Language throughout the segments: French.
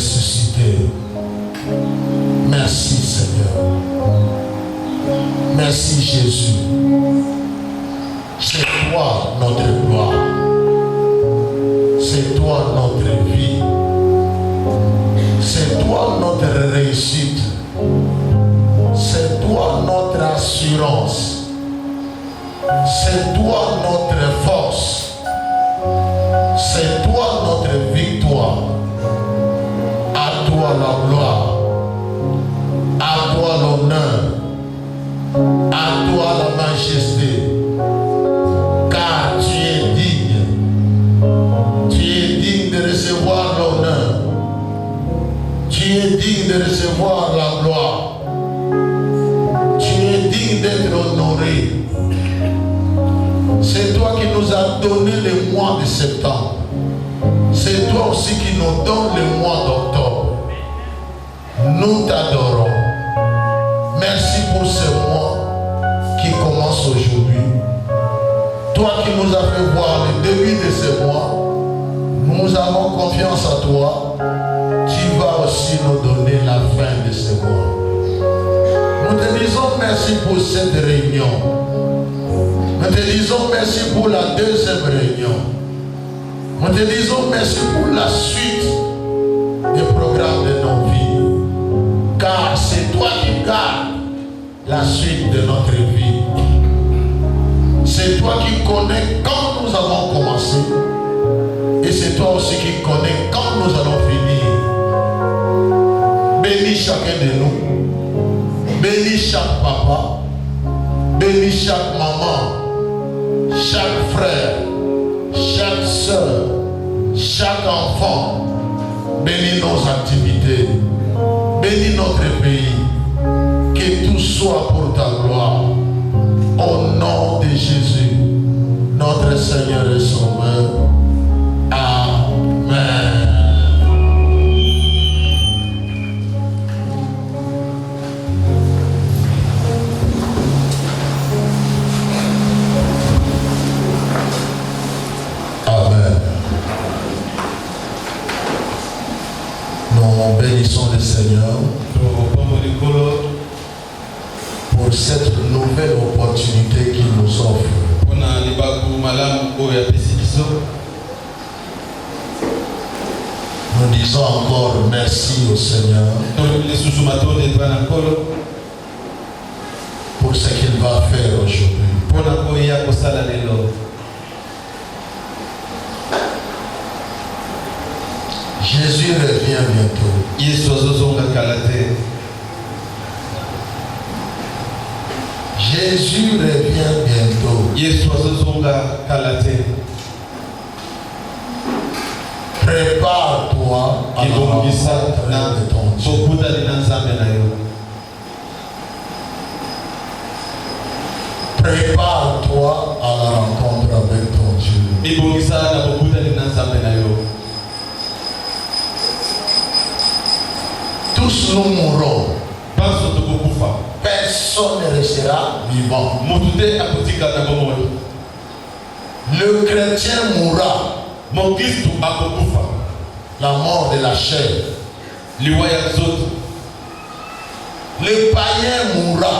ressuscité. Merci Seigneur. Merci Jésus. C'est toi notre gloire. C'est toi notre vie. C'est toi notre réussite. C'est toi notre assurance. C'est toi notre force. C'est toi notre victoire. À toi la gloire. À toi l'honneur. À toi la majesté. Car tu es digne. Tu es digne de recevoir l'honneur. Tu es digne de recevoir la gloire. Tu es digne d'être honoré. C'est toi qui nous as donné le mois de septembre. C'est toi aussi qui nous donne le mois d'octobre. Nous t'adorons. Merci pour ce mois qui commence aujourd'hui. Toi qui nous as fait voir le début de ce mois, nous avons confiance à toi. Tu vas aussi nous donner la fin de ce mois. Nous te disons merci pour cette réunion. Nous te disons merci pour la deuxième réunion. Nous te disons merci pour la suite des programmes de nos vies. Car c'est toi qui gardes la suite de notre vie. C'est toi qui connais quand nous avons commencé. Et c'est toi aussi qui connais quand nous allons finir. Bénis chacun de nous. Bénis chaque papa. Bénis chaque maman. Chaque frère. Chaque soeur. Chaque enfant. Bénis nos activités. Bénis notre pays. Que tout soit pour ta gloire. Au nom de Jésus, notre Seigneur et Sauveur. Amen. Amen. Nous bénissons le Seigneur pour cette nouvelle opportunité qu'il nous offre. Nous disons encore merci au Seigneur pour ce qu'il va faire aujourd'hui. Jésus revient bientôt. Jésus revient bientôt. Prépare-toi à la rencontre de ton Dieu. Prépare-toi à la rencontre avec ton Dieu. Tous nous mourrons. Personne ne restera vivant. Le chrétien mourra. La mort de la chair. Le païen mourra.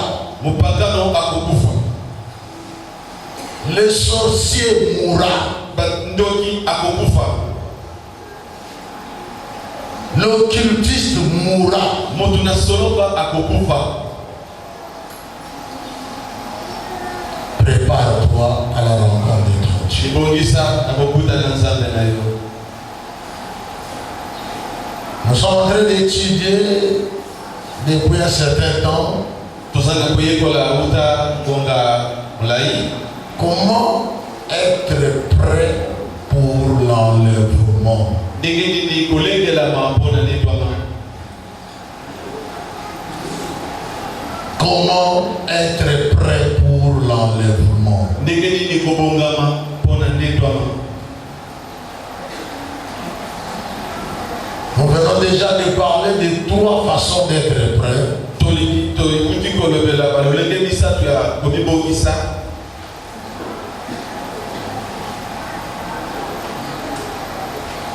Le sorcier mourra. L'occultiste mourra. Prépare-toi à la rencontre de ton Dieu. Nous sommes en train d'étudier depuis un certain temps comment être prêt pour l'enlèvement. Comment être prêt pour l'enlèvement. Nous venons déjà de parler de trois façons d'être prêt.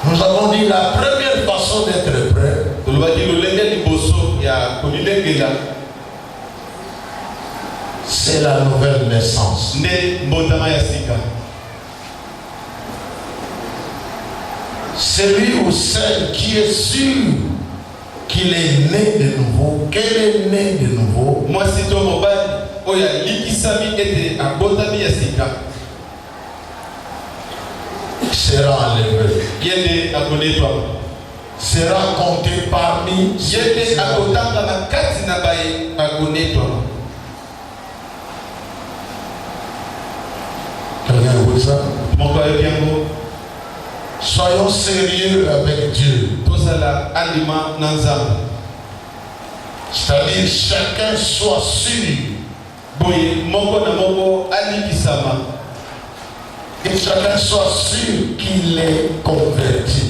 Nous avons avons dit la première façon d'être prêt, c'est la nouvelle naissance. Celui ou celle qui est sûr qu'il est né de nouveau, qu'elle est née de nouveau, sera enlevé, sera compté parmi ceux qui quelqu'un vous ça? Soyons sérieux avec Dieu. C'est-à-dire chacun soit sûr. Que chacun soit sûr qu'il est converti.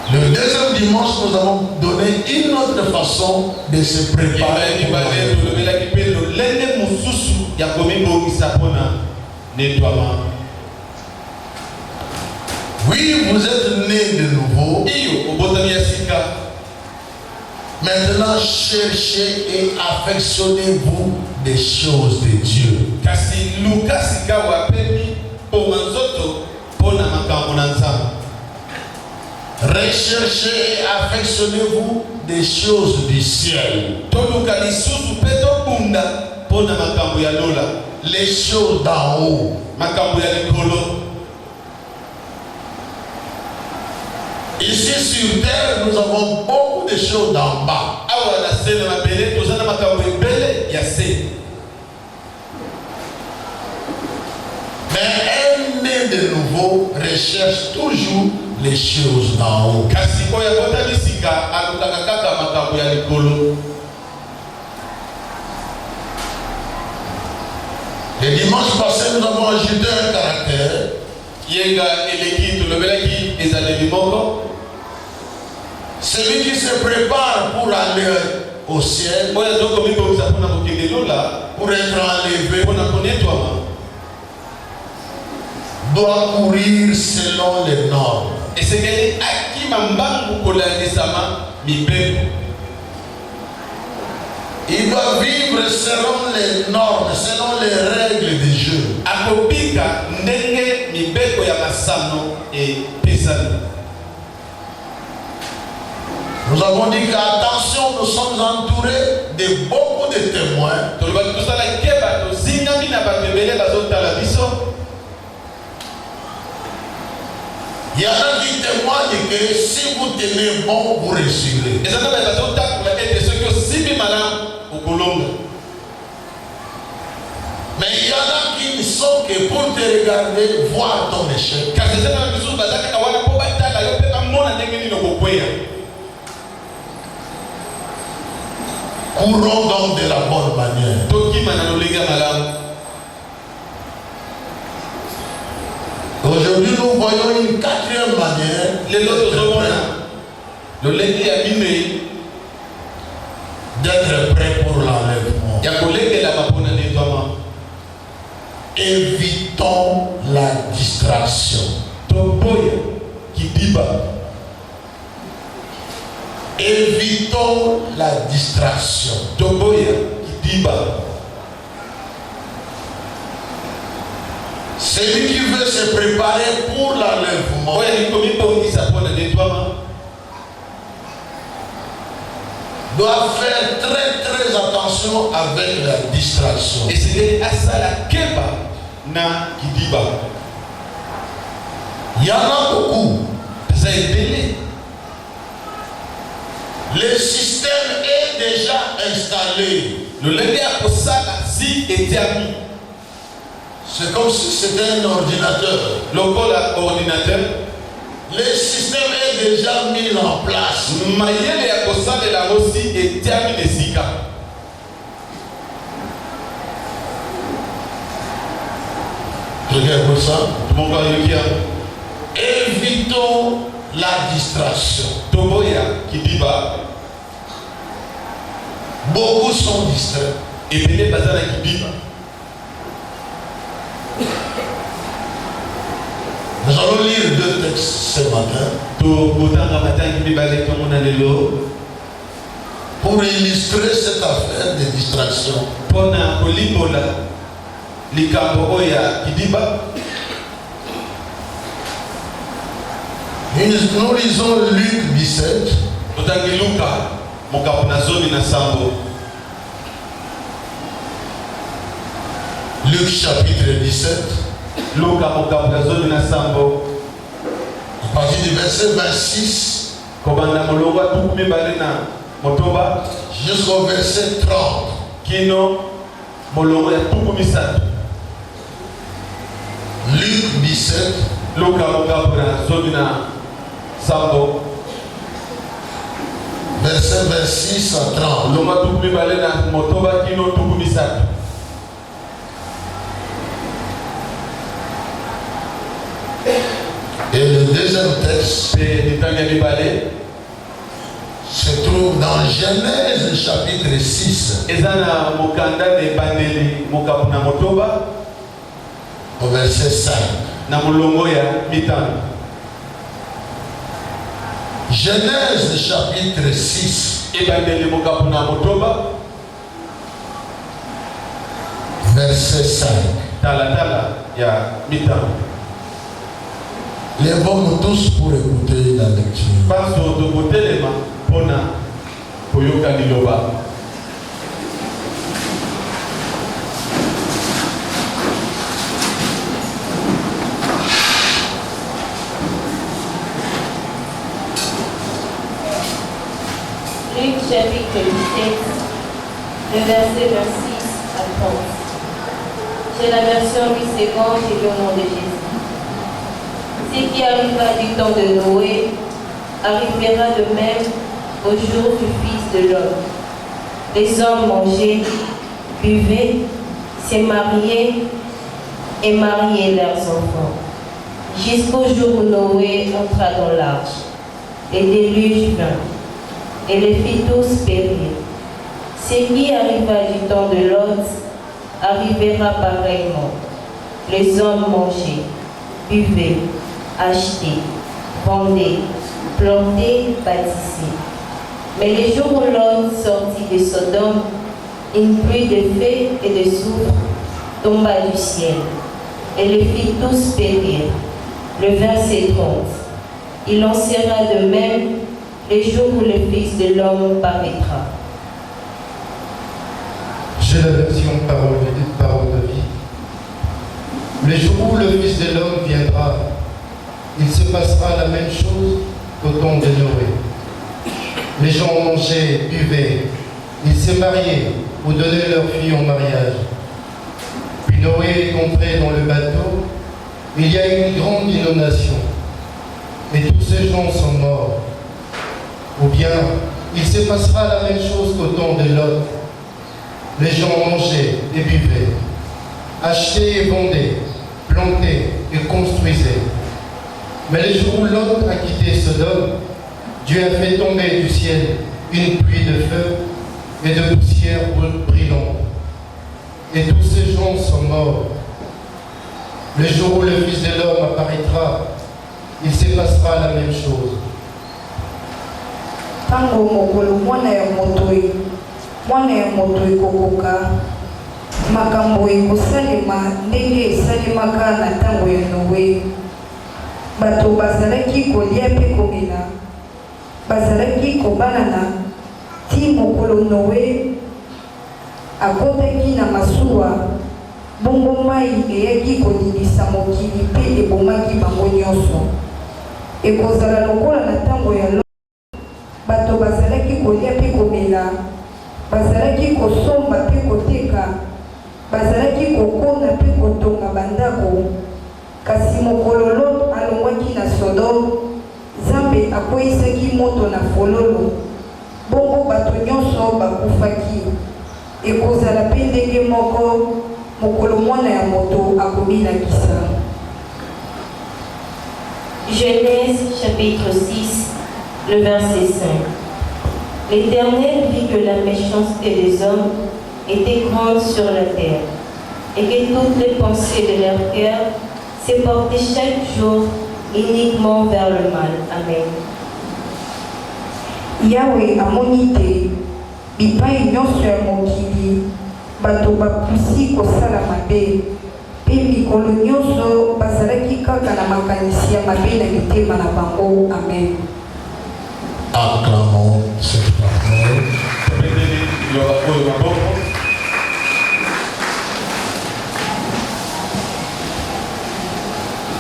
Le deuxième dimanche, nous avons donné une autre façon de se préparer. Oui, vous êtes né de nouveau. Maintenant, cherchez et affectionnez-vous des choses de Dieu. Recherchez et affectionnez-vous des choses du ciel. Les choses d'en haut. Ici sur terre, nous avons beaucoup de choses d'en bas. Mais un né de nouveau recherche toujours les choses d'en haut. Le dimanche passé, nous avons ajouté un caractère. Celui qui se prépare pour aller au ciel, pour être enlevé, doit courir selon les normes. Il doit vivre selon les normes, selon les règles du jeu. Nous avons dit qu'attention, nous sommes entourés de beaucoup de témoins. Il y en a qui témoignent que si vous tenez bon, vous réussirez. Mais il y en a qui ne sont que pour te regarder, voir ton échec. Courons donc de la bonne manière. Aujourd'hui, nous voyons une quatrième manière d'être prêt pour l'enlèvement. Évitons la distraction. Évitons la distraction. Celui qui veut se préparer pour l'enlèvement doit faire très attention avec la distraction. Il y en a beaucoup. Le système est déjà installé. C'est comme si c'était un ordinateur. Le système est déjà mis en place. Regarde ça. Évitons la distraction. Beaucoup sont distraits. Nous allons lire deux textes ce matin pour illustrer cette affaire de distraction. Nous lisons Luc 17. Luc chapitre 17. À partir du verset 26 jusqu'au verset 30. Luc 17. Verset 26 à 30. Et le deuxième texte se trouve dans Genèse chapitre 6. Au verset 5. Genèse chapitre 6. Verset 5. Lèvons-nous tous pour écouter la lecture. Luc chapitre 17, le verset 26 à 30. C'est la version Louis II et au nom de Jésus. Ce qui arriva du temps de Noé arrivera de même au jour du Fils de l'homme. Les hommes mangeaient, buvaient, se mariaient et mariaient leurs enfants, jusqu'au jour où Noé entra dans l'arche. Le déluge vint et les fit tous périr. Ce qui arriva du temps de Lot arrivera pareillement. Les hommes mangeaient, buvaient, achetaient, vendaient, plantaient, bâtissaient. Mais les jours où Lot sortit de Sodome, une pluie de feu et de soufre tomba du ciel et les fit tous périr. Le verset 30. Il en sera de même les jours où le Fils de l'homme paraîtra. J'ai la version parole de vie. Le jour où le Fils de l'homme viendra, il se passera la même chose qu'au temps de Noé. Les gens mangeaient, buvaient, ils se mariaient ou donnaient leurs filles en mariage. Puis Noé est entré dans le bateau, il y a eu une grande inondation, et tous ces gens sont morts. Ou bien, il se passera la même chose qu'au temps de Lot. Les gens mangeaient et buvaient, achetaient et vendaient, plantaient et construisaient. Mais le jour où Lot a quitté Sodome, Dieu a fait tomber du ciel une pluie de feu et de poussière brûlante. Et tous ces gens sont morts. Le jour où le Fils de l'homme apparaîtra, il se passera la même chose. Tango mokolo mwana ya motoi kokoka makambo ekosalema ndenge esalemaka na ntango ya Noe. Bato bazalaki kolia mpe komela, bazalaki kobanana ti mokolo Noe akotaki na masuwa, bongo mai eyaki kolilisa mokili mpe ebomaki bango nyonso. Ekozala lokola na ntango ya Lot. Bato bazalaki kolia mpe komela, bazalaki kosomba mpe koteka, bazalaki kokona mpe kotonga bandako. Kasi mokolo Lot alongwaki na Sodome, Nzambe akweyisaki moto na fololo, bongo bato nyonso bakufaki. Ekozala mpe ndenge moko mokolo mwana ya moto akobilakisa. Genèse chapitre 6, le verset 5. L'Éternel vit que la méchanceté des hommes était grande sur la terre, et que toutes les pensées de leur cœur se porter chaque jour uniquement vers le mal. Amen. Yahweh amoni te bipai nyonso ya mokili bato bapusi kosala mabe mpe mikolo nyonso bazalaki kaka na makanisi ya mabe na mitema na bango. Amen. Acclamons cette parole.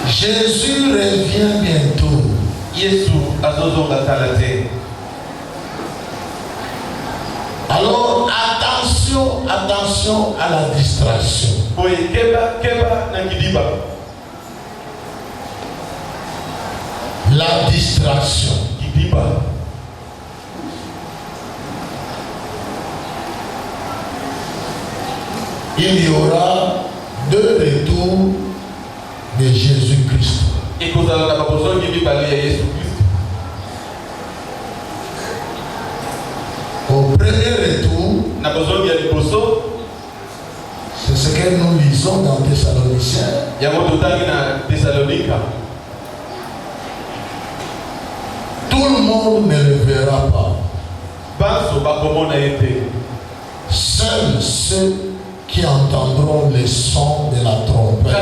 Jésus revient bientôt. Alors attention à la distraction. La distraction. Il y aura deux retours de Jésus-Christ. Au premier retour, c'est ce que nous lisons dans Thessaloniciens. Tout le monde ne le verra pas. Seuls ceux qui entendront le son de la trompette.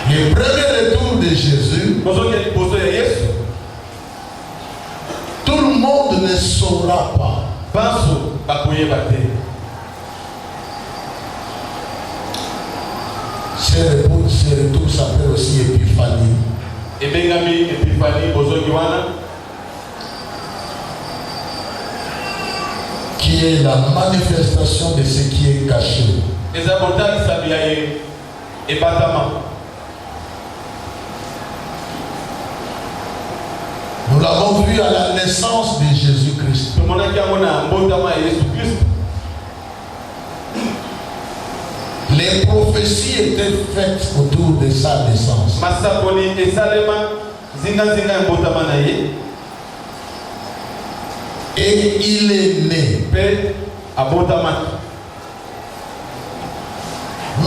Le premier retour de Jésus, tout le monde ne saura pas. Ce retour s'appelle aussi Épiphanie. Qui est la manifestation de ce qui est caché. Nous l'avons vu à la naissance de Jésus-Christ. Les prophéties étaient faites autour de sa naissance. Et il est né.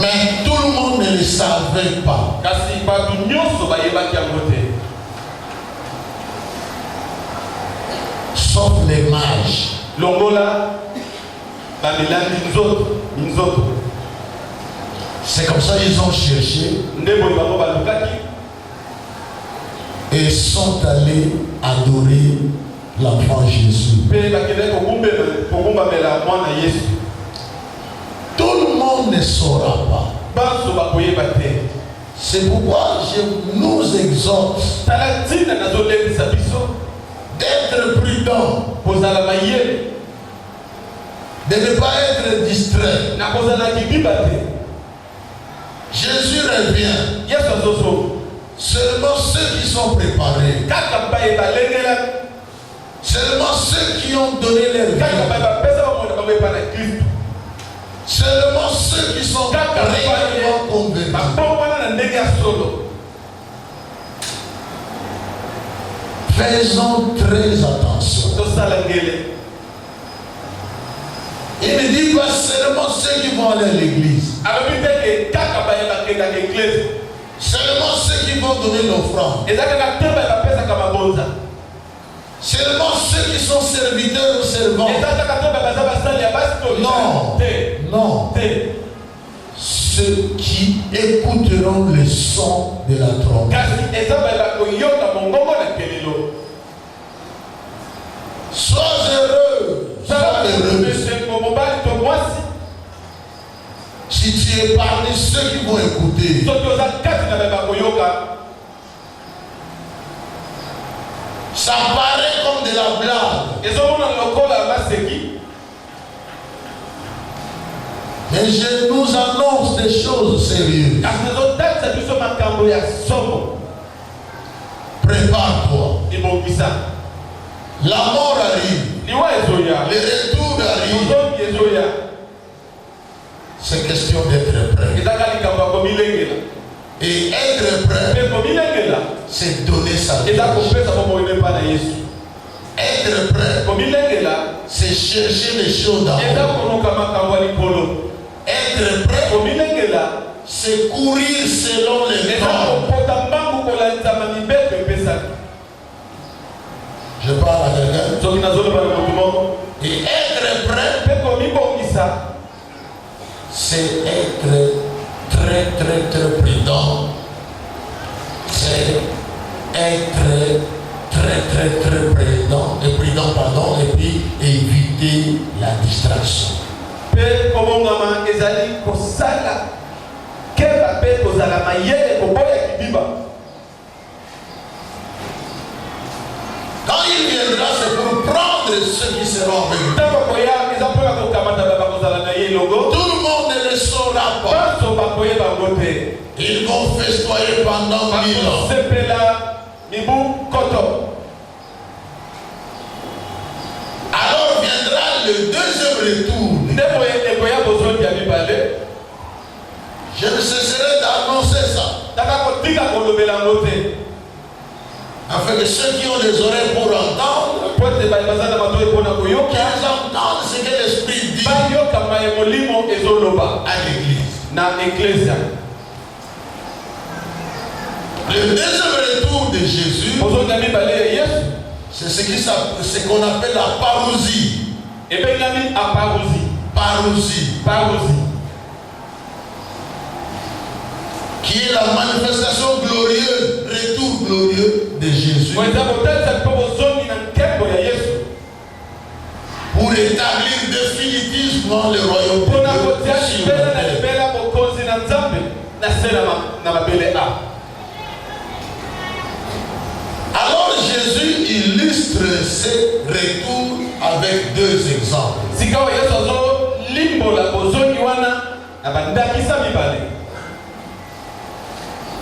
Mais tout le monde ne le savait pas. Sauf les mages. C'est comme ça qu'ils ont cherché et sont allés adorer l'enfant Jésus. Tout le monde ne saura pas. C'est pourquoi je nous exhorte d'être prudents, de ne pas être distrait. Jésus revient. Seulement ceux qui sont préparés, seulement ceux qui ont donné leur vie, seulement ceux qui sont réellement convaincus. Faisons très attention. Il ne dit pas seulement ceux qui vont aller à l'église. Seulement ceux qui vont donner l'offrande. Seulement ceux qui sont serviteurs ou servants. Non. Non. Ceux qui écouteront le son de la trompette. Sois heureux. Sois heureux. Si tu es parmi ceux qui vont écouter, ça paraît comme de la blague. Mais je nous annonce des choses sérieuses. Prépare-toi. La mort arrive. Le retour arrive. C'est question d'être prêt. Et être prêt, c'est donner sa vie. Être Être prêt, c'est chercher les choses d'en haut. Être prêt, c'est courir selon les temps. Je parle à quelqu'un. Et être prêt, c'est être très prudent. C'est être très prudent et puis éviter la distraction. Quand il viendra, c'est pour prendre ceux qui seront avec lui. Tout le monde ne le saura pas. Ils vont festoyer pendant 1000 ans. Alors viendra le deuxième retour. Je ne cesserai d'annoncer ça. Afin que ceux qui ont des oreilles pour entendre, qu'ils entendent ce que l'Esprit dit à l'église. Le deuxième retour de Jésus, c'est ce qu'on appelle la parousie. Parousie. Qui est la manifestation glorieuse, retour glorieux de Jésus. Pour établir définitivement le royaume de Dieu sur la terre. Alors Jésus illustre ce retour avec deux exemples.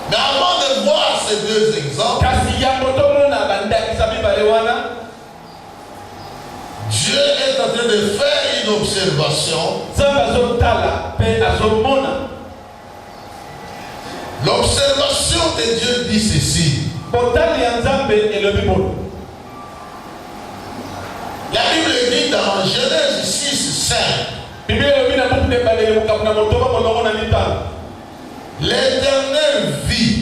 Mais avant de voir ces deux exemples, Dieu est en train de faire une observation. L'observation de Dieu dit ceci. La Bible dit dans Genèse 6, 5. L'Éternel vit.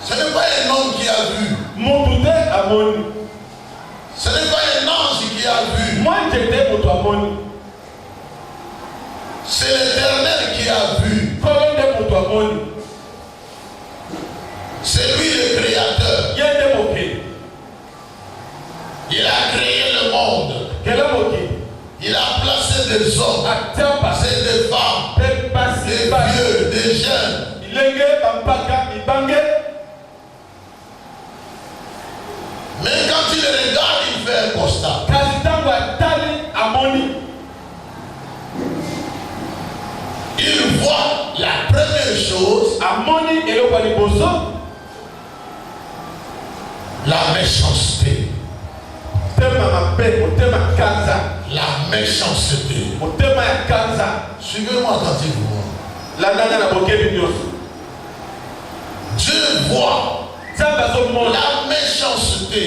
Ce n'est pas un homme qui a vu. Ce n'est pas un ange qui a vu. C'est l'Éternel qui a vu. C'est lui le créateur. Il a créé le monde. Il a placé des hommes, des femmes, des vieux, des jeunes. Mais quand il regarde, il fait un constat. Il voit la première chose, la méchanceté. La méchanceté. Suivez-moi attentivement. Dieu voit la méchanceté.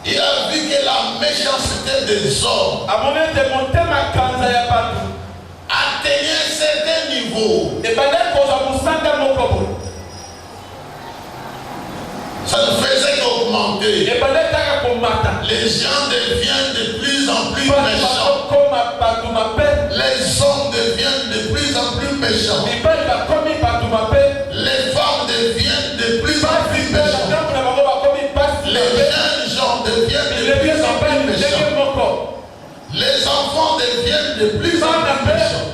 Il a vu que la méchanceté des hommes atteignait un certain niveau. Ça ne faisait qu'augmenter. Les gens deviennent de plus en plus méchants. Les hommes deviennent de plus en plus méchants. Les femmes deviennent de plus en plus méchants. Les jeunes gens deviennent de plus en plus méchants. Les enfants deviennent de plus en plus méchants.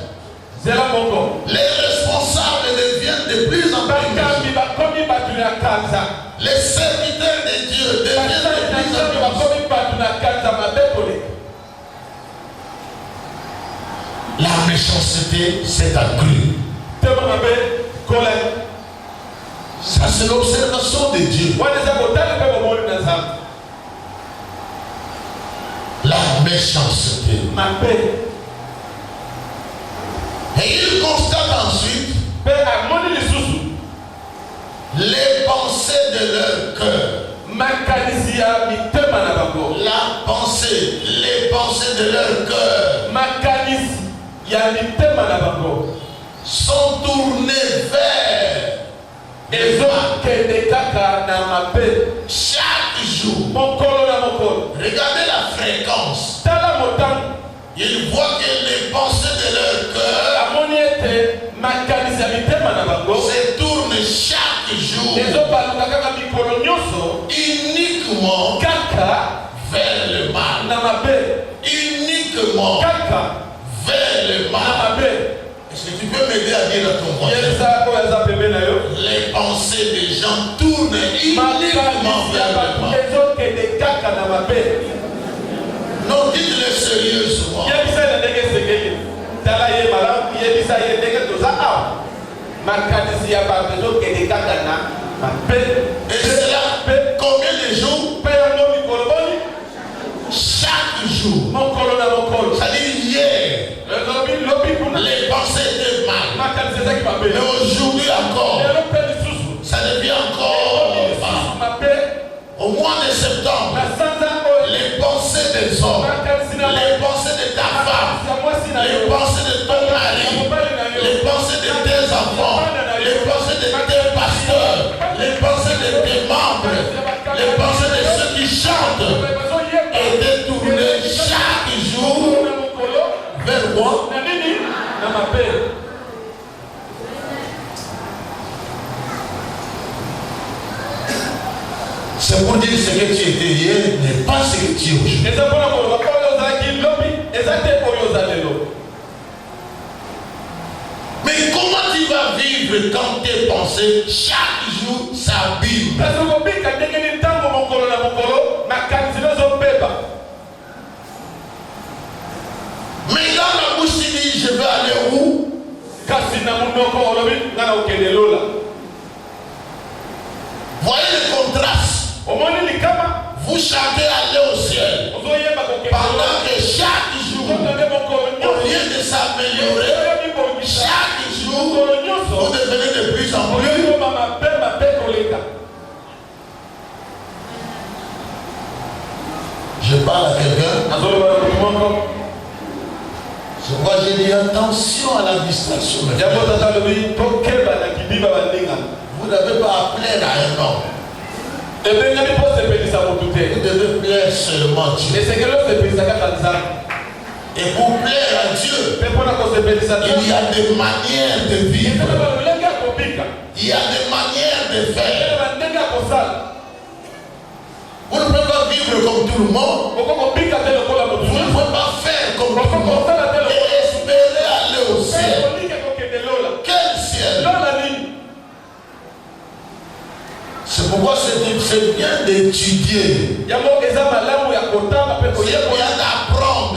Les responsables deviennent de plus en plus méchants. Les serviteurs de Dieu deviennent de plus en plus méchants. La méchanceté s'est accrue. Ça, c'est l'observation de Dieu. La méchanceté. Et il constate ensuite Les pensées de leur cœur. La pensée, les pensées de leur cœur sont tournées vers chaque jour. Regardez la fréquence. Ils voient que les pensées de leur cœur se tournent chaque jour uniquement vers le mal. Uniquement vers le mal. Est-ce que tu peux m'aider à dire à ton voisin? Les pensées des gens tournent uniquement vers le mal. Non, dites-le sérieusement. Et cela, combien de jours? Chaque jour. C'est-à-dire hier, les pensées étaient mal. Mais aujourd'hui encore, ça devient encore mal. Au mois de septembre, les pensées des hommes, les pensées de ta femme, les pensées de ton mari, les pensées de tes enfants, les pensées de tes pasteurs, les pensées de tes membres, les pensées de ceux qui chantent étaient tournées chaque jour vers moi. C'est pour dire ce que tu étais hier n'est pas ce que tu es aujourd'hui. Mais comment tu vas vivre quand tes pensées chaque jour s'abîment? Mais dans la bouche tu dis je vais aller où? Voyez le contraste. Vous chantez aller au ciel pendant que chaque jour, au lieu de s'améliorer, chaque jour, vous devenez de plus en plus. Je parle à quelqu'un. Je vois, j'ai dit attention à la distraction. Vous n'avez pas à plaire à un homme. Vous devez plaire seulement Dieu. Et pour plaire à Dieu, il y a des manières de vivre. Il y a des manières de faire. Vous ne pouvez pas vivre comme tout le monde. Vous ne pouvez pas faire comme tout le monde. Et espérer aller au ciel. Quel ciel? C'est pourquoi c'est bien d'étudier. C'est bien d'apprendre.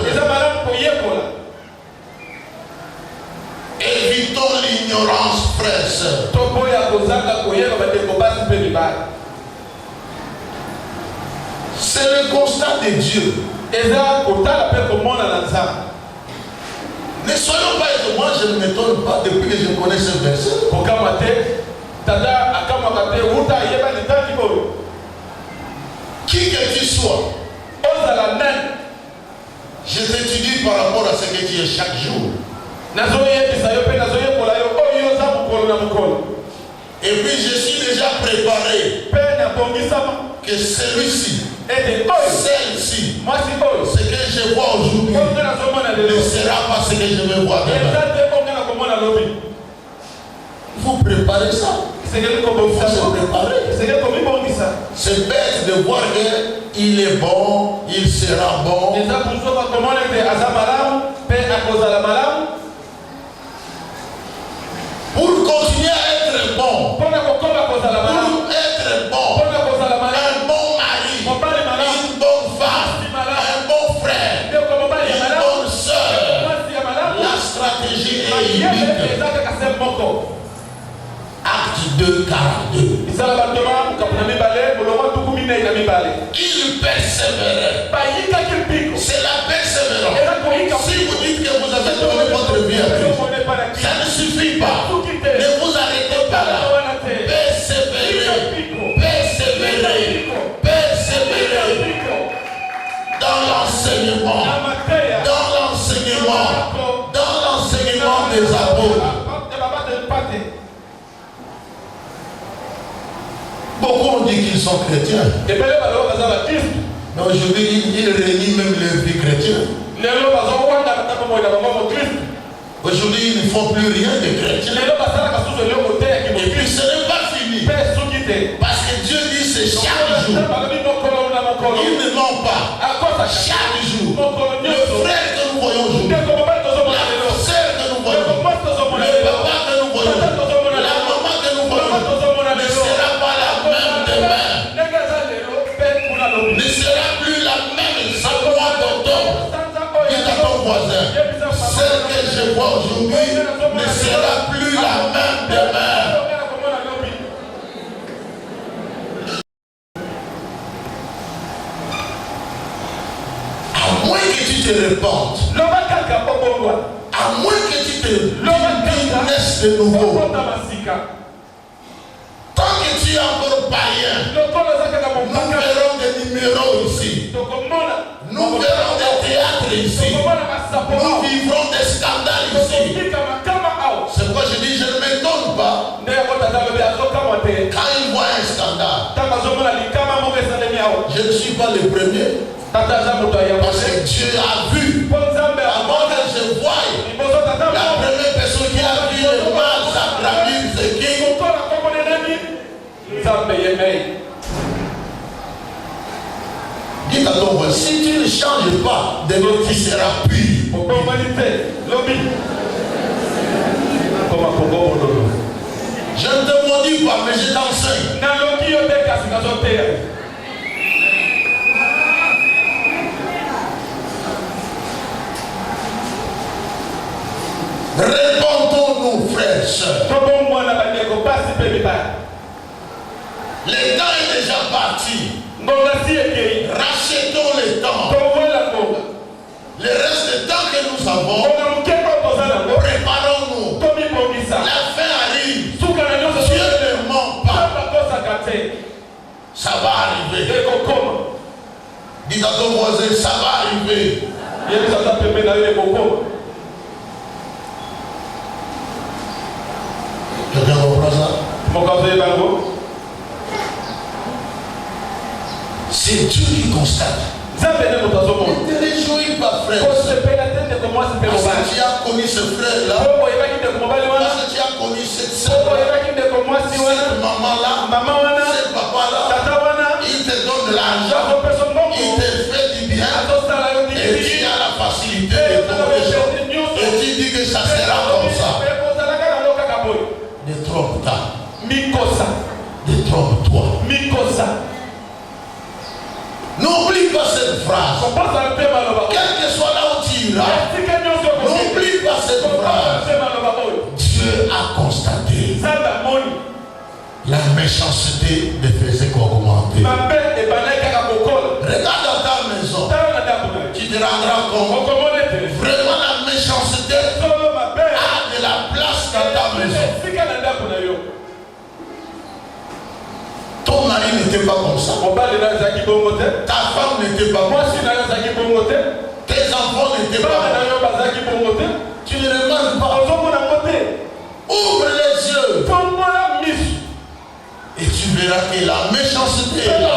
Évitons l'ignorance, frères et sœurs. C'est le constat de Dieu. Ne soyons pas étonnés. Moi, je ne m'étonne pas depuis que je connais ce verset. Qui que tu sois, je t'étudie par rapport à ce que tu es chaque jour. Et puis je suis déjà préparé que celui-ci, celle-ci, ce que je vois aujourd'hui ne sera pas ce que je vais voir demain. Vous préparez ça. Vous se préparez. C'est bête de voir qu'il est bon, il sera bon. Pour continuer à être bon, pour être bon, un bon mari, une bonne femme, un bon frère, une bonne soeur, la stratégie est unique. Acte 2, 42. Il persévérait. C'est la persévérance. Si vous dites que vous avez donné votre vie à Christ, ça ne suffit pas. Ne vous arrêtez pas là. Persévérez. sont chrétiens. Mais aujourd'hui, ils réunissent même leur vie chrétienne. Aujourd'hui, ils ne font plus rien de chrétien. Et puis ce n'est pas fini. Parce que Dieu dit c'est chaque jour. Il ne ment pas. Chaque jour. Le frère que nous voyons aujourd'hui. La sœur que nous voyons. Le papa que nous voyons. La maman que nous voyons. Ne sera pas la même demain. Ne sera plus la même ce mois d'octobre. Dis à ton voisin. Celle que je vois aujourd'hui ne sera plus la même demain. À moins que tu te répandes, à moins que tu te naisses de nouveau, tant que tu es encore païen, nous verrons des numéros ici. Nous verrons des théâtres ici. Nous vivrons des scandales ici. C'est pourquoi je dis, je ne m'étonne pas. Quand ils voient un scandale, je ne suis pas le premier. Parce que Dieu a vu. Avant que je voie, la première personne qui a vu le mal s'agravir, c'est qui? Dis à ton voisin, si tu ne changes pas, demain tu seras pire. Je ne te maudis pas, mais je t'enseigne. Répondons-nous, frères et sœurs. Le temps est déjà parti. Rachetons le temps. Le reste du temps que nous avons, préparons-nous. La fin arrive. Dieu ne ment pas. Ça va arriver. Dis à ton voisin, ça va arriver. Quelqu'un comprend ça? C'est Dieu qui constate. Ne te réjouis pas, frère. Parce que tu as connu ce frère-là. Parce que tu as connu cette soeur-là. Cette maman-là. Ce papa-là. Il te donne de l'argent. Il te fait du bien. Et tu as la facilité de trouver des choses. Et tu dis que ça sera comme ça. Détrompe-toi. Détrompe-toi. N'oublie pas cette phrase. Quel que soit là où tu iras, n'oublie pas cette phrase. Dieu a constaté la méchanceté ne faisait qu'augmenter. Regarde dans ta maison. Tu te rendras compte. Vraiment la méchanceté a de la place dans ta maison. Ton mari n'était pas comme ça. Ta femme n'était pas comme ça. Tes enfants n'étaient pas comme ça. Tu ne remarques pas. Ouvre les yeux. Et tu verras que la méchanceté est là.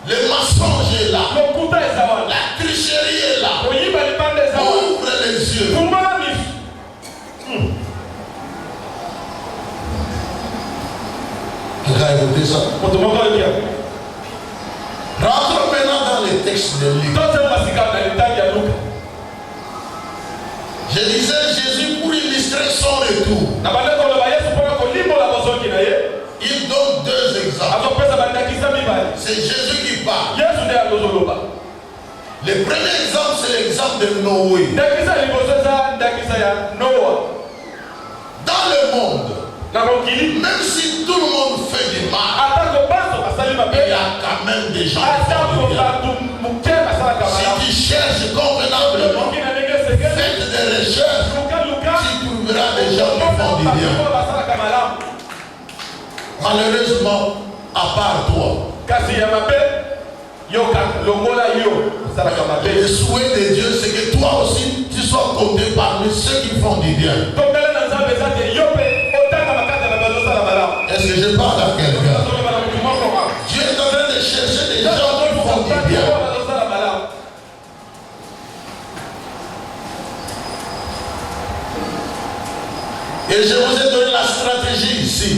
Le mensonge est là. La tricherie est là. Ouvre les yeux. Quelqu'un a écouté ça? Rentrons maintenant dans les textes de Luc. Je disais Jésus pour illustrer son retour. Il donne deux exemples. C'est Jésus qui parle. Le premier exemple, c'est l'exemple de Noé. Dans le monde, même si tout le monde fait du mal, il y a quand même des gens qui font du bien. Si tu cherches convenablement, faites des recherches, tu trouveras des gens qui font du bien. Malheureusement, à part toi, le souhait de Dieu, c'est que toi aussi, tu sois compté parmi ceux qui font du bien. Est-ce que je parle à quelqu'un? Et je vous ai donné la stratégie ici.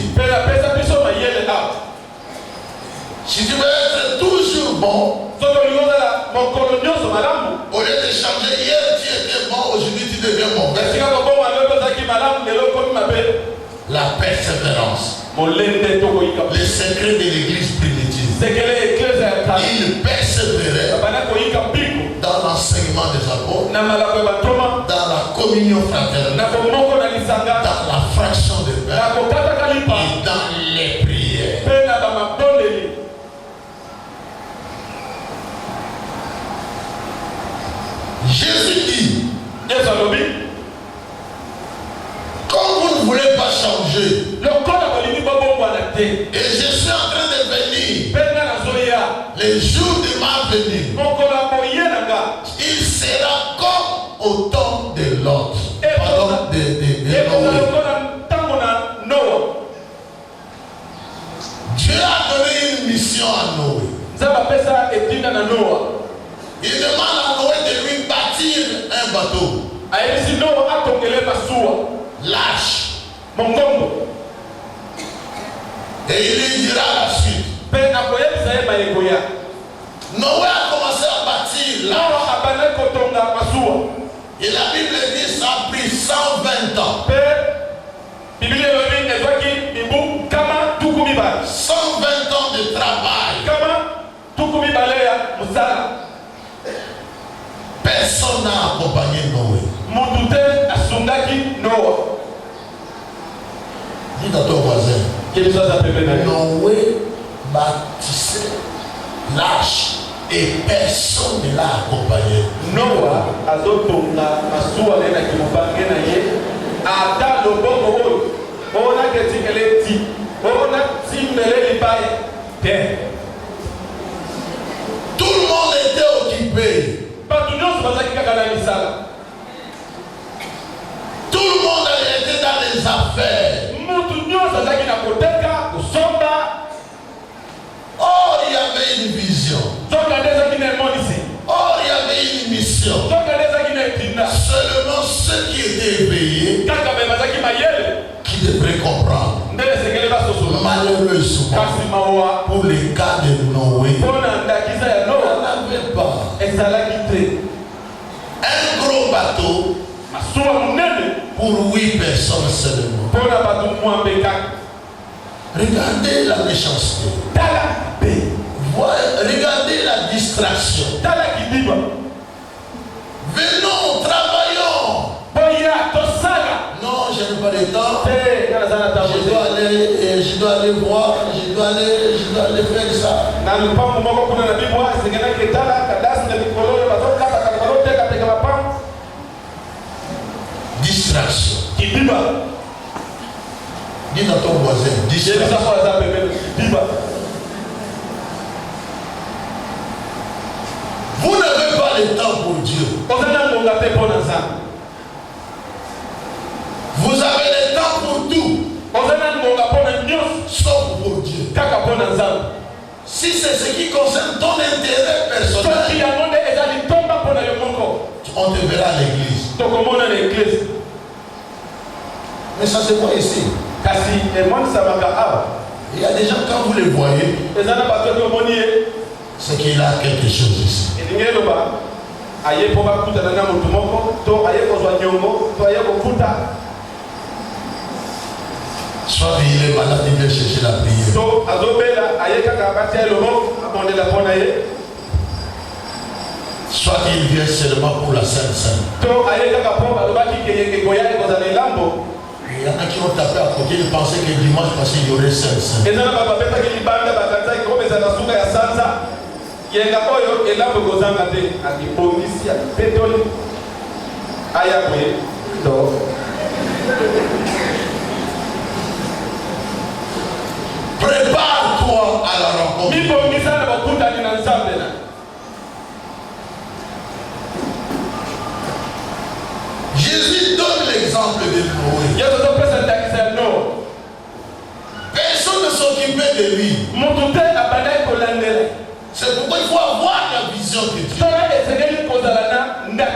Si tu veux être toujours bon, au lieu de changer, hier tu étais bon, aujourd'hui tu deviens mauvais. La persévérance. Le secret de l'église primitive. Il persévérait dans l'enseignement des apôtres, dans la communion fraternelle, dans la fraction de pain et dans les prières. Jésus dit, comme vous ne voulez pas changer, et je suis en train de venir, les jours de ma venue, il sera comme au temps de l'autre. Pardon, Dieu a donné une mission à Noé. Il demande à Noé de lui bâtir un bateau. Lâche. Et il lui dira la suite. Noé a commencé à bâtir l'arche. Et la Bible dit que ça a pris 120 ans. 120 ans de travail. Personne n'a accompagné Noé. Dis à ton voisin, Noé bâtissait l'arche et personne ne l'a accompagné. Noah azotonga masuwa lena kimubange na ye ata loboko ona ketikele ti ona simbele libaye te. Tout le monde était occupé. Tout le monde était dans les affaires. Or il y avait une vision. Or il y avait une mission. Seulement ceux qui étaient éveillés qui devraient comprendre. Malheureusement, pour les cas de Noé, on n'avait pas un gros bateau pour 8 personnes seulement. Regardez la méchanceté. Regardez la distraction. Venons, travaillons. Non, je n'ai pas le temps. Je dois aller voir, je dois aller faire ça. Distraction. Dis à ton voisin, distraction. Vous n'avez pas le temps pour Dieu. Vous avez le temps pour tout. Sauf pour Dieu. Si c'est ce qui concerne ton intérêt personnel, on te verra à l'église. Mais ça se voit ici. Il y a des gens, quand vous les voyez, c'est qu'il a quelque chose ici. Soit il est malade, il vient chercher la prière. Soit il vient seulement pour la Sainte Seine. Il y en a qui ont tapé à côté, ils pensaient que dimanche passé il y aurait Sainte Seine. Prépare-toi à la rencontre. Jésus donne l'exemple de Noé. Personne ne s'occupait de lui. C'est pourquoi il faut avoir la vision de Dieu. Il faut avoir la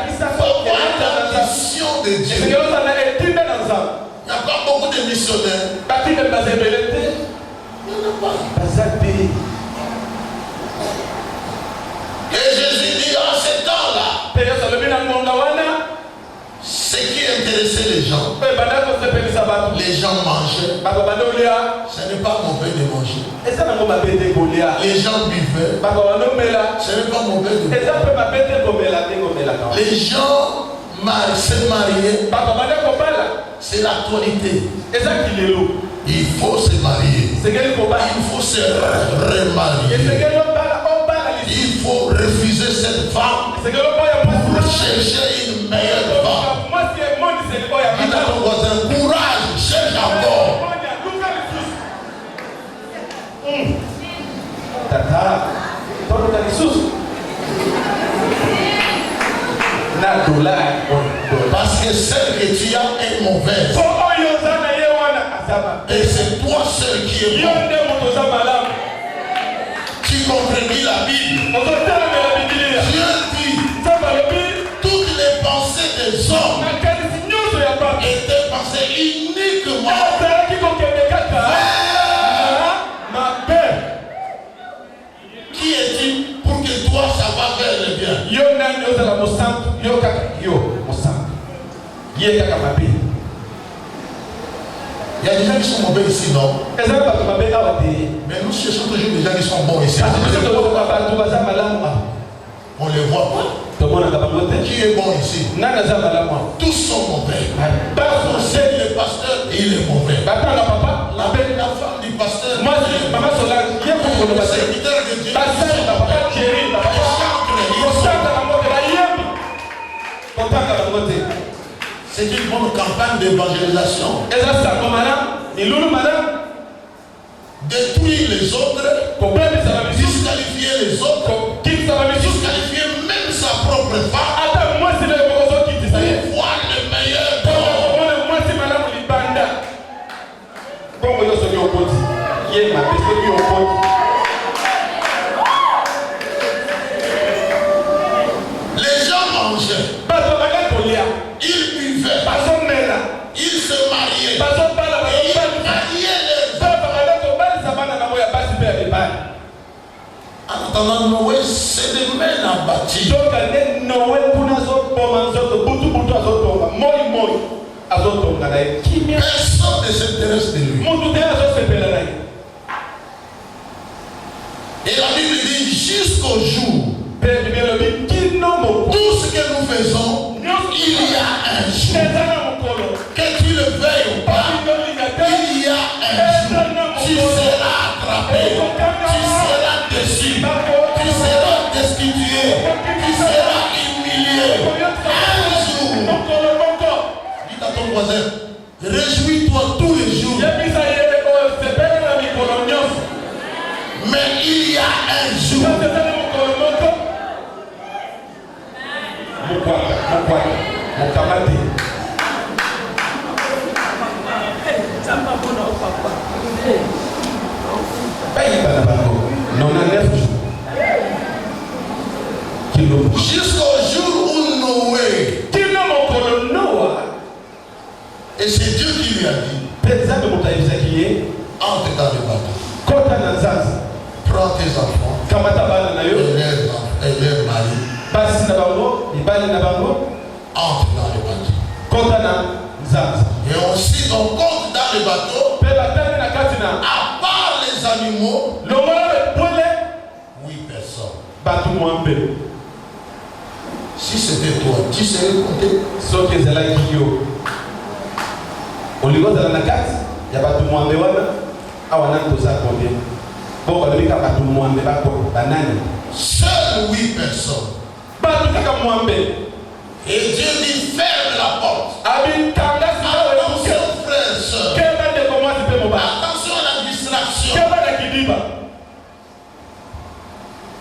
vision de Dieu. Il n'y a a pas beaucoup de missionnaires. Bati de Bazébélé. Bazabé. Et Jésus dit en ce temps-là, ce qui intéressait les gens mangeaient. Ce n'est pas mauvais de manger. Les gens buvaient. Ce n'est pas mauvais de boire. Les gens se mariaient. C'est l'actualité. Il faut se marier. Il faut se remarier. Il faut refuser cette femme pour chercher une meilleure femme. Dis à ton voisin, courage, cherche encore. Parce que celle que tu as est mauvaise. Et c'est toi seul qui est bon. Tu comprenais la Bible. Dieu dit, toutes les pensées des hommes étaient pensées uniquement vers qui est-il pour que toi ça va vers le bien. Il y a des gens qui sont mauvais ici, non? Mais nous cherchons toujours des gens qui sont bons ici. On les voit pas. Qui est bon ici? Tous sont mauvais. C'est le pasteur, il est mauvais. La femme du pasteur, le serviteur de Dieu, c'est une bonne campagne d'évangélisation. Détruire les autres, disqualifier les autres, disqualifier même sa propre femme. Voir le meilleur les gens mangeaient, ils buvaient, ils se mariaient, ils mariaient les en attendant Noé, c'est des mains abattues. Personne ne s'intéresse de lui. Et la Bible dit jusqu'au jour, tout ce que nous faisons, il y a un jour, que tu le veuilles ou pas, il y a un jour, tu seras attrapé, tu seras déçu, tu seras destitué, tu seras humilié. Un jour, dis à ton voisin, réjouis-toi tous les jours. Mais il y a un jour. Jusqu'au jour où Noé, et c'est Dieu qui lui a dit, entre dans le bateau, prends tes enfants et leurs maris, entre dans le bateau. Et aussi on compte dans le bateau, à part les animaux, 8 personnes. Si c'était toi, tu serais compté. Seules 8 personnes. Et Dieu dit ferme la porte. Attention frères et sœurs. Attention à la distraction.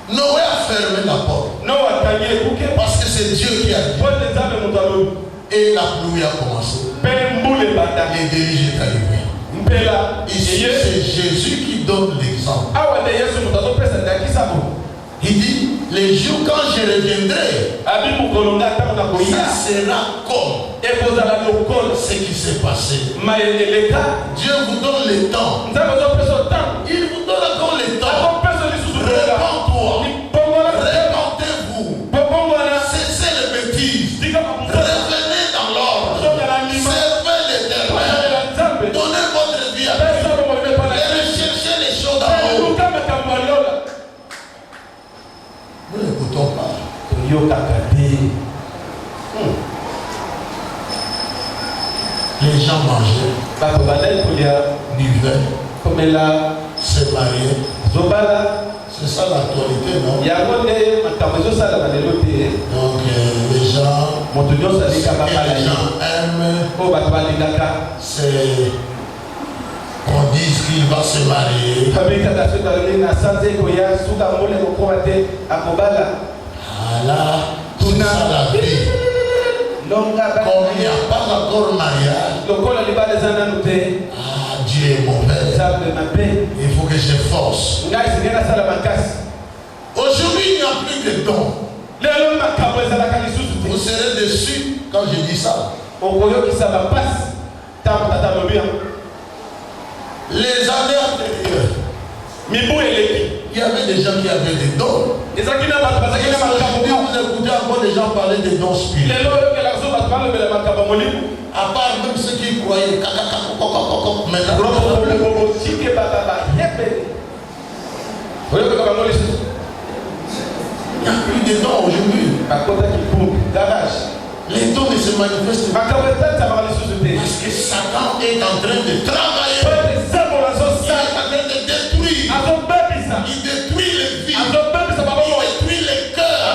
Noé a fermé la porte. Parce que c'est Dieu qui a dit. Et la pluie a commencé. Les déluge est arrivé. Ici, c'est Jésus qui donne l'exemple. Il dit les jours quand je reviendrai, ça sera comme ce qui s'est passé. Dieu vous donne le temps. Il vous donne encore le temps. Réponds-toi. Répondez-vous. Cessez les bêtises. Revenez dans l'ordre. Servez l'Éternel. Donnez votre vie à Dieu. Et recherchez les choses d'en haut. Nous n'écoutons pas. Les gens mangeaient, buvaient, se mariaient. C'est ça l'actualité, non? Donc les gens, ce que les gens aiment, c'est qu'on dise qu'il va se marier. Voilà, c'est ça la vie. Comme il n'y a pas encore mariage, Dieu est mon Père. Il faut que je force. Aujourd'hui, il n'y a plus de dons. Vous serez déçus quand je dis ça. Les années antérieures, il y avait des gens qui avaient des dons. Aujourd'hui, vous écoutez encore des gens parler des dons spirituels. À part même ceux qui croyaient. Maintenant, il n'y a plus de dons aujourd'hui. Les dons ne se manifestent pas. Parce que Satan est en train de travailler. Il est en train de détruire. Il détruit les vies. Il détruit les cœurs.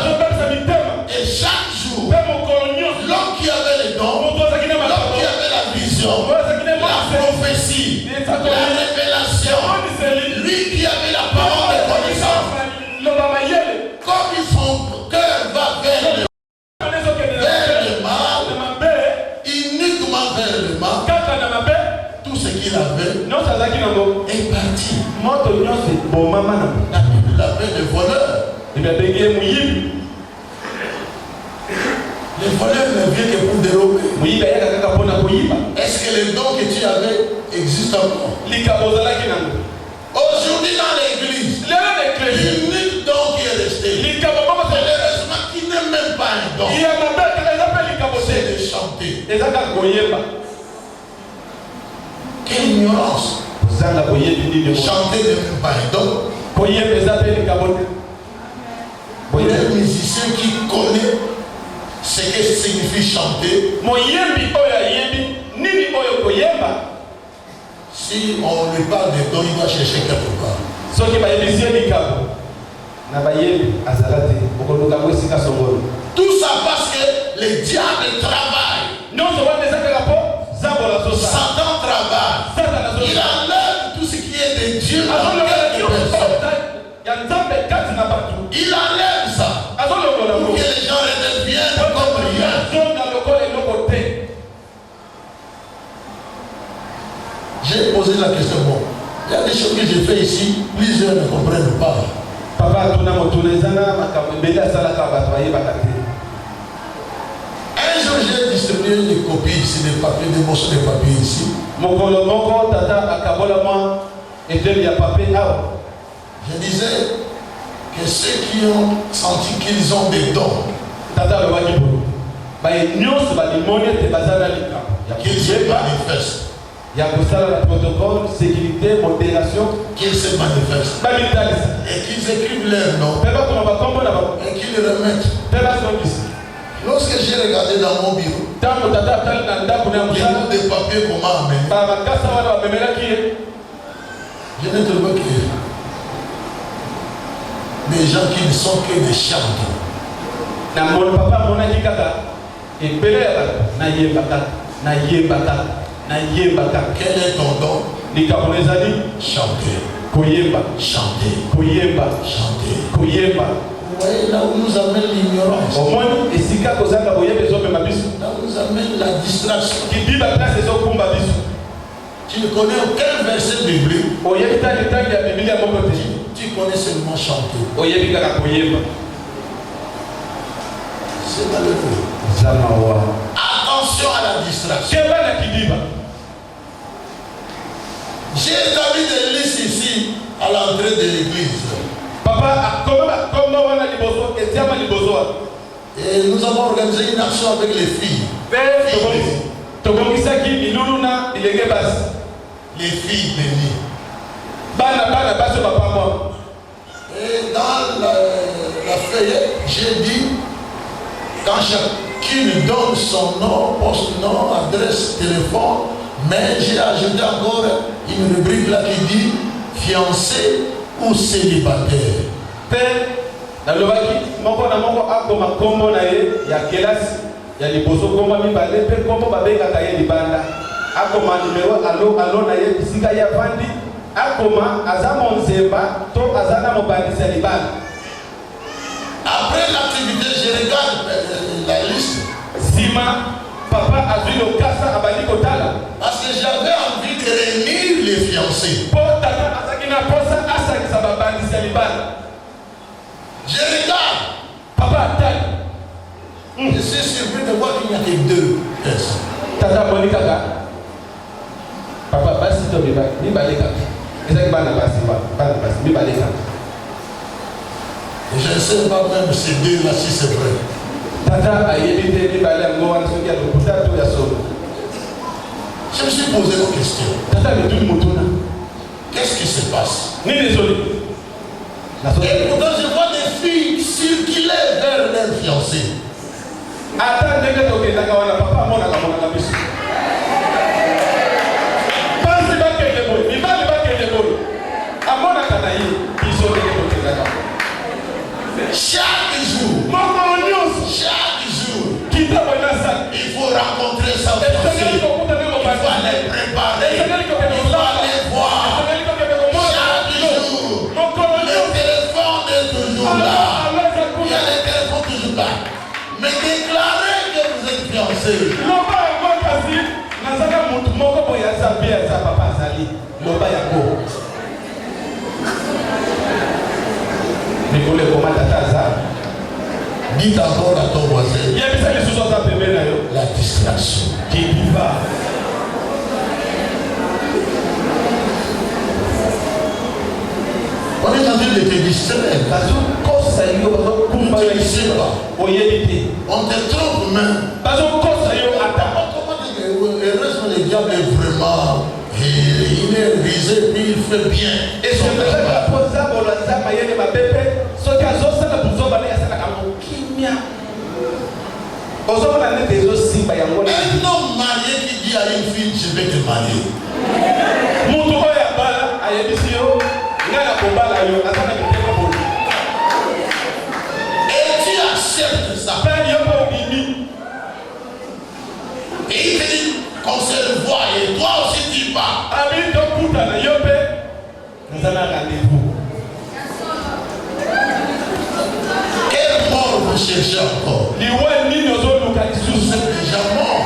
Et chaque jour, l'homme qui avait les dons, l'homme qui avait la vision, la prophétie, la révélation, lui qui avait la parole de connaissance, comme son cœur va vers le mal, uniquement vers le mal, tout ce qu'il avait est parti. La Bible l'appelle le voleur. Les voleurs ne viennent que pour dérober. Est-ce que les dons que tu avais existent encore? Aujourd'hui dans l'église, l'unique don qui est resté, malheureusement qui n'est même pas un don, c'est de chanter. Quelle ignorance! Chanter n'est même pas un don. Les musiciens qui connaissent ce que signifie chanter, si on lui parle de don, il va chercher quelque part. Tout ça parce que le diable travaille. Satan travaille. Il enlève tout ce qui est de Dieu dans quelques personnes. Il enlève ça pour que les gens redeviennent comme rien. J'ai posé la question. Bon, il y a des choses que j'ai fait ici, plusieurs ne comprennent pas. Un jour, j'ai distribué des copies ici, des papiers, des morceaux de papier ici. Je disais que ceux qui ont senti qu'ils ont des dons, qu'ils se manifestent. Il y a pour ça le protocole, sécurité, modération, qu'ils se manifestent. Et qu'ils écrivent leur nom. Et qu'ils le remettent. Lorsque j'ai regardé dans mon bureau, les mots de papier qu'on m'a amené, je n'ai trouvé que des gens qui ne sont que des chanteurs. Quel est ton don? Chanter. Chanter. Chanter. Vous voyez là où nous amène l'ignorance. Là où nous amène la distraction. Tu ne connais aucun verset biblique. Tu connais seulement chanter. C'est malheureux. Attention à la distraction. J'ai établi des listes ici à l'entrée de l'église. Papa, et nous avons organisé une action avec les filles. Les filles bénies. Et dans la feuille, j'ai dit, quand chacune donne son nom, poste nom, adresse, téléphone, mais j'ai ajouté encore une rubrique là qui dit fiancé ou célibataire. Na lobaki moko na moko akoma kombo na ye ya kelasi ya liboso kombo mibale pe kombo babengaka ye libanda akoma numero alo na ye bisika ya vandi akoma aza monzemba to aza na mobandisi ya libanda. Après l'activité, je regarde la liste. Sima papa a vu le kasa abali kotala parce que j'avais envie de réunir les fiancés. Po tata asakina posa asakisa babandisi ya libanda. Je regarde. Papa, je suis surpris de voir qu'il n'y a que 2 personnes. Tata Monikaka. Papa, basi to mi baleka. Ezaki bana basi mi baleka. Je ne sais pas même ces 2 là si c'est vrai. Tata a évité mi baleka ngoan soki ya lokuta to ya solo. Je me suis posé une question. Tata me tout motuna. Qu'est-ce qui se passe? Ni désolé. Et pourtant je vois des filles circuler vers leurs fiancés. Attends, papa, mon biso. Pense pas que les boys, il va pas que les boys. À mon akanaï, ils sont chaque jour, chaque jour, il faut rencontrer sa fiancée. Il faut les préparer. Il faut aller voir. Il y a les téléphones toujours là. Mais déclarez que vous êtes fiancés. Dites encore à ton voisin la distraction. On est en train de te distraire. Tu ne sais pas. On te trompe même. Heureusement, le diable est vraiment. Il est risé, puis il fait bien. Et je me suis posé à un homme marié qui dit à une fille, je vais te marier. Et tu acceptes ça. Et il te dit qu'on se voit et toi aussi tu vas. Quelle mort vous cherchez encore? Vous êtes déjà mort.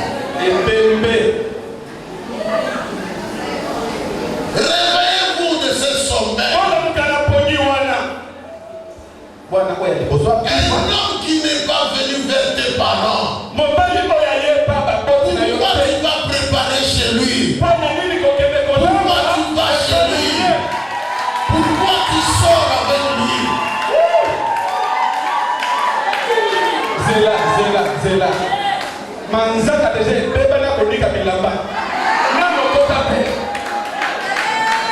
Réveillez-vous de ce sommeil. Un homme qui n'est pas venu vers tes parents. Pourquoi tu vas préparer chez lui? Pourquoi tu vas chez lui? Pourquoi tu sors avec lui? Zela. Manzaka déjà bébana konika bilamba. Na mokota pe.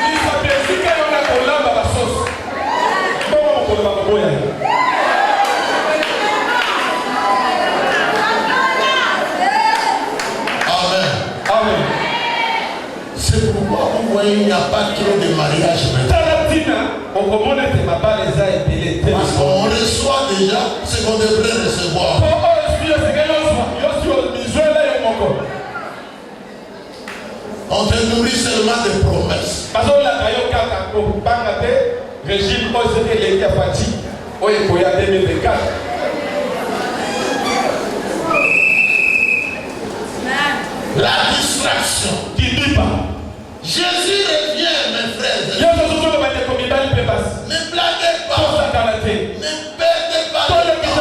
Ni sapesika yona kolamba basos. Bon kolamba boya. Amen. C'est pourquoi vous voyez il n'y a pas trop de mariage maintenant. Parce qu'on reçoit déjà ce qu'on devrait recevoir. On te nourrit seulement des promesses. La distraction. Jésus revient, mes frères. Ne blaguez pas. Ne perdez pas le temps.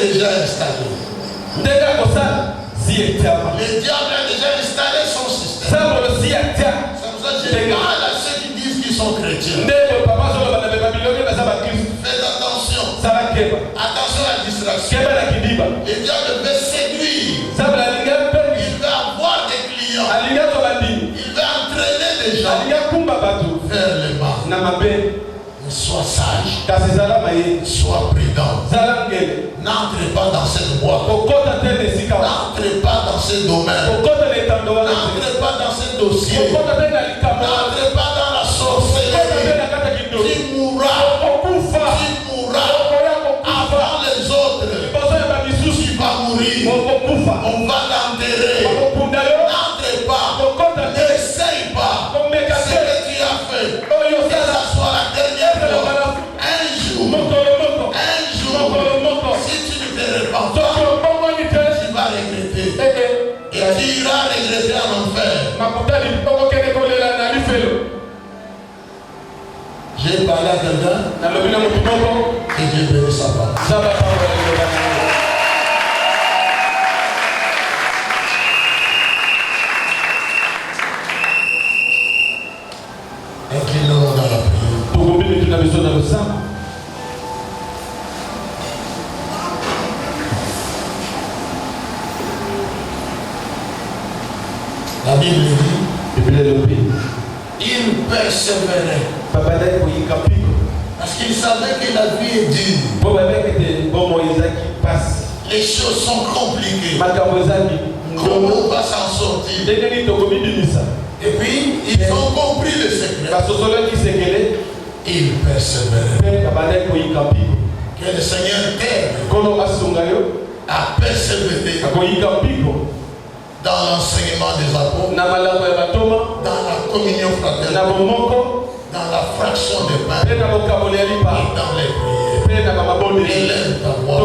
déjà installé. Le diable a déjà installé son système. C'est pour ça que j'ai mal à ceux qui disent qu'ils sont chrétiens. Faites attention. Attention à la distraction. Le diable veut séduire. Il veut avoir des clients. Il veut entraîner des gens vers le mal. Sois sage. Sois prudent. N'entre pas dans cette boîte. N'entre pas dans ce domaine. N'entre pas dans ce dossier. N'entre pas dans la sorcellerie. Tu mourras. Avant les autres. Tu vas mourir. On va l'enterrer. N'entre pas. N'essaye pas. Ce que tu as fait. Que ça soit la dernière fois. Un jour. Si tu ne te repens pas, tu vas regretter. Et tu iras regretter en enfer. J'ai parlé à quelqu'un et j'ai donné sa parole. Inclinons dans la prière. La Bible dit, il persévérait. Parce qu'il savait que la vie est dure. Les choses sont compliquées. Comment on va s'en sortir? Et puis, ils ont compris le secret. Ils persévéraient. Que le Seigneur t'aide à persévérer dans l'enseignement des apôtres, dans la communion fraternelle, dans la fraction des pains et dans les prières. Élève ta voix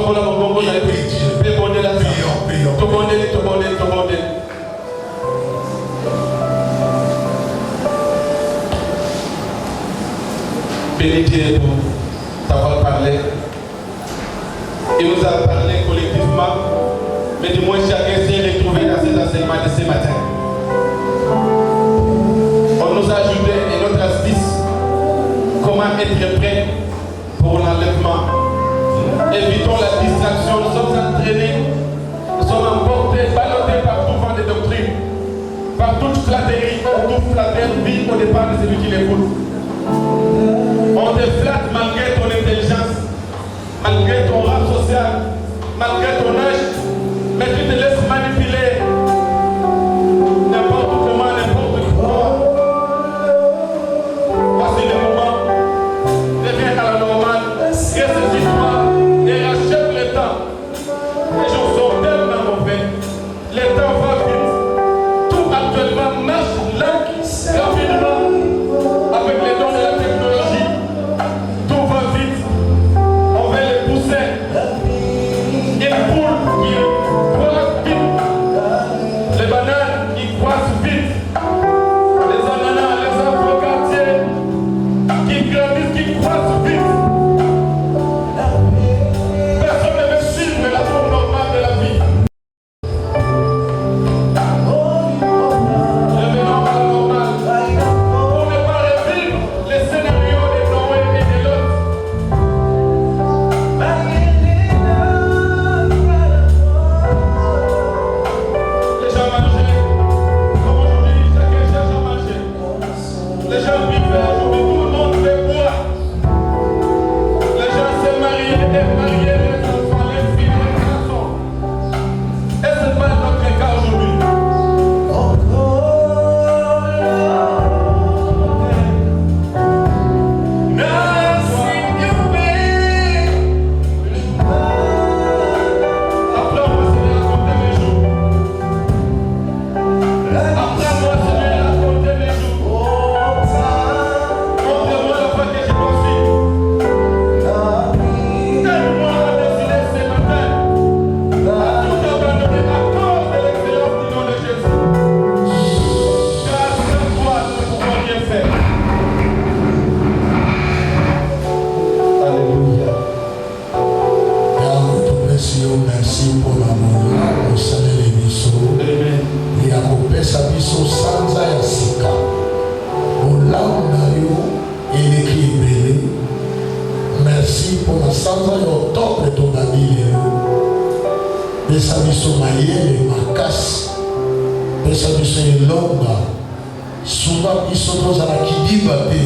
et prie Dieu. Prions. Béni Dieu pour t'avoir parlé. Il nous a parlé collectivement, mais du moins chacun s'est retrouvé dans ces enseignements de ce matin. On nous a ajouté une autre astuce, comment être prêt pour l'enlèvement. Évitons la distraction, nous sommes entraînés, nous sommes emportés, ballottés par tout vent de doctrine, par toute flatterie, tout flatteur vit au départ de celui qui l'écoute. On te flatte malgré ton intelligence, malgré ton rang social, malgré ton âge, mais tu te laisses manipuler n'importe comment, n'importe quoi. Voici le moment, reviens à la normale, ressaisis-toi et achète le temps. Les jours sont tellement mauvais, le temps va vite, tout actuellement marche lent, rapidement, avec les dons de la technologie. Tout merci pour la sanza ya octobre tobandi lelo. Pesa biso mayele makasi, pesa biso elonga. Sunga biso tozala kidiba te,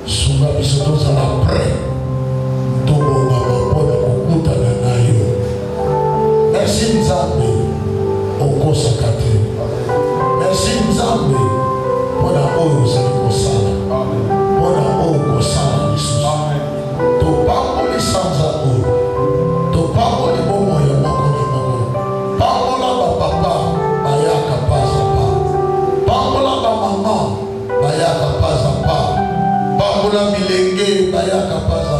sunga biso tozala prêt tobongama mpona kokutana na yo. Merci Nzambe okosaka te. Merci Nzambe mpona oyo ozali kosala, mpona oyo kosala lisusu. Topamboli sanza oyo, topamboli bomoi ya moko na moko. Pambola bapapa bayaka paza pa, pambola bamama bayaka paza pa, pambola bilenge bayaka paza